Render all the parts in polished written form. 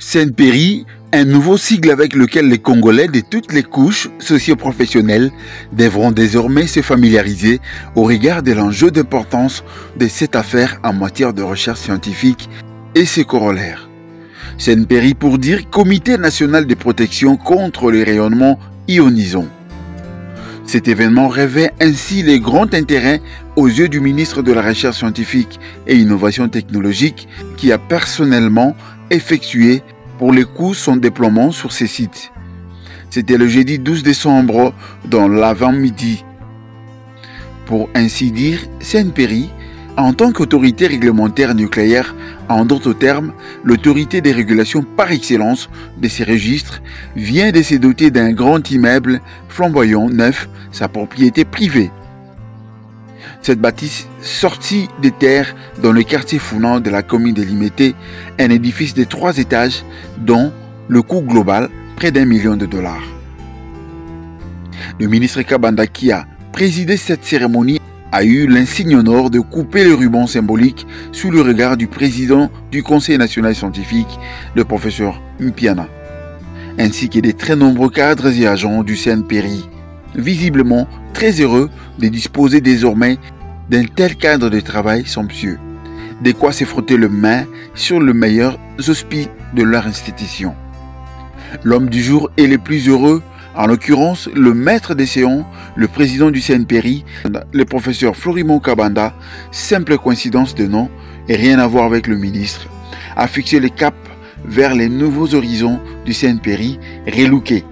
CNPRI, un nouveau sigle avec lequel les Congolais de toutes les couches socio-professionnelles devront désormais se familiariser au regard de l'enjeu d'importance de cette affaire en matière de recherche scientifique et ses corollaires. CNPRI pour dire Comité national de protection contre les rayonnements ionisants. Cet événement revêt ainsi les grands intérêts aux yeux du ministre de la Recherche scientifique et Innovation technologique qui a personnellement effectué pour le coup son déploiement sur ces sites. C'était le jeudi 12 décembre dans l'avant-midi. Pour ainsi dire, CNPRI, en tant qu'autorité réglementaire nucléaire, en d'autres termes, l'autorité des régulations par excellence de ces registres, vient de se doter d'un grand immeuble flamboyant, neuf, sa propriété privée. Cette bâtisse sortie des terres dans le quartier Founan de la commune de Limete, un édifice de 3 étages dont le coût global près d'$1 million. Le ministre Kabanda qui a présidé cette cérémonie a eu l'insigne honneur de couper le ruban symbolique sous le regard du président du Conseil national scientifique, le professeur Mpiana, ainsi que des très nombreux cadres et agents du CNPRI, visiblement très heureux de disposer désormais d'un tel cadre de travail somptueux, de quoi se frotter le main sur le meilleur auspice de leur institution. L'homme du jour est le plus heureux, en l'occurrence le maître des séances, le président du CNPRI, le professeur Florimond Kabanda, simple coïncidence de nom et rien à voir avec le ministre, a fixé le cap vers les nouveaux horizons du CNPRI relooké.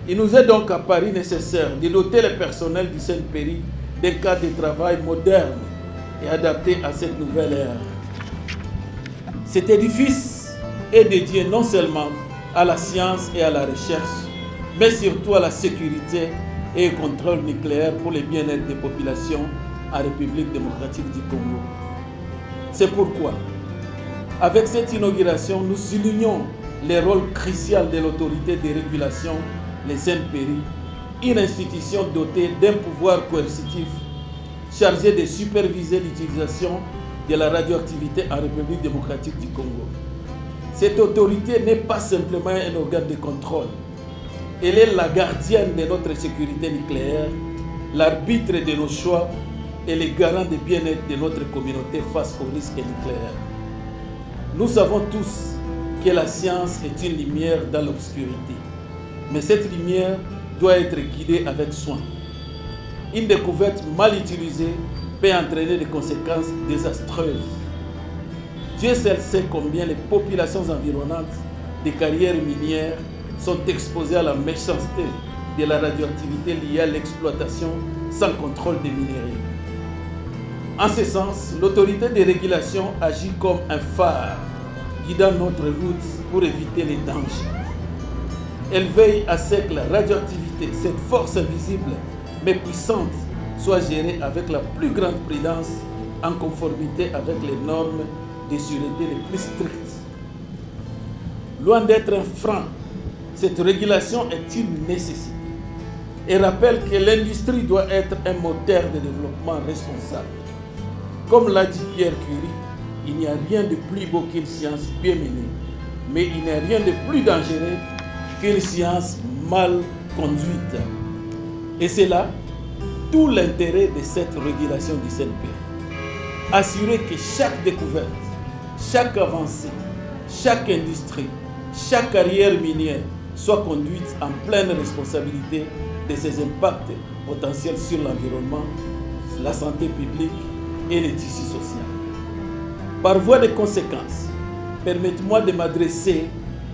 Il nous est donc apparu nécessaire de doter le personnel du CNPRI d'un cadre de travail moderne et adapté à cette nouvelle ère. Cet édifice est dédié non seulement à la science et à la recherche, mais surtout à la sécurité et au contrôle nucléaire pour le bien-être des populations en République démocratique du Congo. C'est pourquoi, avec cette inauguration, nous soulignons le rôle crucial de l'autorité de régulation, le CNPRI, une institution dotée d'un pouvoir coercitif chargé de superviser l'utilisation de la radioactivité en République démocratique du Congo. Cette autorité n'est pas simplement un organe de contrôle. Elle est la gardienne de notre sécurité nucléaire, l'arbitre de nos choix et le garant du bien-être de notre communauté face aux risques nucléaires. Nous savons tous que la science est une lumière dans l'obscurité. Mais cette lumière doit être guidée avec soin. Une découverte mal utilisée peut entraîner des conséquences désastreuses. Dieu seul sait combien les populations environnantes des carrières minières sont exposées à la méchanceté de la radioactivité liée à l'exploitation sans contrôle des minerais. En ce sens, l'autorité de régulation agit comme un phare guidant notre route pour éviter les dangers. Elle veille à ce que la radioactivité, cette force invisible mais puissante, soit gérée avec la plus grande prudence en conformité avec les normes de sûreté les plus strictes. Loin d'être un frein, cette régulation est une nécessité et rappelle que l'industrie doit être un moteur de développement responsable. Comme l'a dit Pierre Curie, il n'y a rien de plus beau qu'une science bien menée, mais il n'y a rien de plus dangereux qu'une science mal conduite. Et c'est là tout l'intérêt de cette régulation du CNPRI. Assurer que chaque découverte, chaque avancée, chaque industrie, chaque carrière minière soit conduite en pleine responsabilité de ses impacts potentiels sur l'environnement, la santé publique et le tissu social. Par voie de conséquence, permettez-moi de m'adresser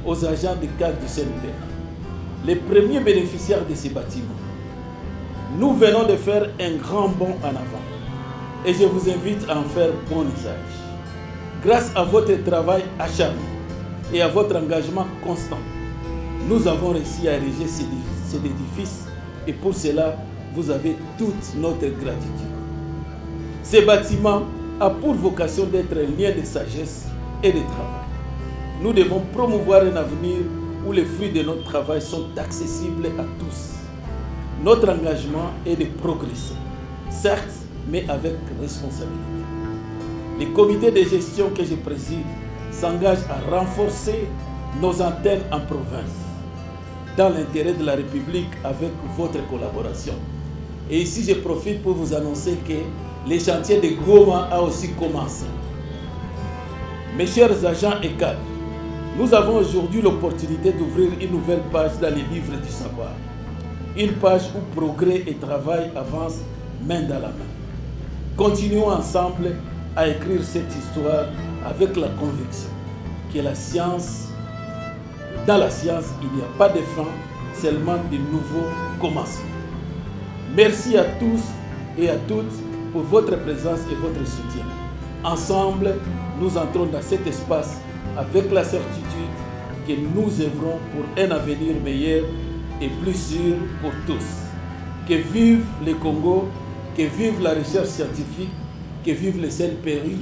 aux agents de cadre du CNPRI, les premiers bénéficiaires de ces bâtiments. Nous venons de faire un grand bond en avant et je vous invite à en faire bon usage. Grâce à votre travail acharné et à votre engagement constant, nous avons réussi à ériger cet édifice et pour cela, vous avez toute notre gratitude. Ce bâtiment a pour vocation d'être un lien de sagesse et de travail. Nous devons promouvoir un avenir où les fruits de notre travail sont accessibles à tous. Notre engagement est de progresser, certes, mais avec responsabilité. le comité de gestion que je préside s'engage à renforcer nos antennes en province, dans l'intérêt de la République avec votre collaboration. Et ici, je profite pour vous annoncer que les chantiers de Goma a aussi commencé. Mes chers agents et cadres, nous avons aujourd'hui l'opportunité d'ouvrir une nouvelle page dans les livres du savoir. Une page où progrès et travail avancent main dans la main. Continuons ensemble à écrire cette histoire avec la conviction que la science, dans la science, il n'y a pas de fin, seulement de nouveaux commencements. Merci à tous et à toutes pour votre présence et votre soutien. Ensemble, nous entrons dans cet espace avec la certitude que nous œuvrons pour un avenir meilleur et plus sûr pour tous. Que vive le Congo, que vive la recherche scientifique, que vive le CNPRI,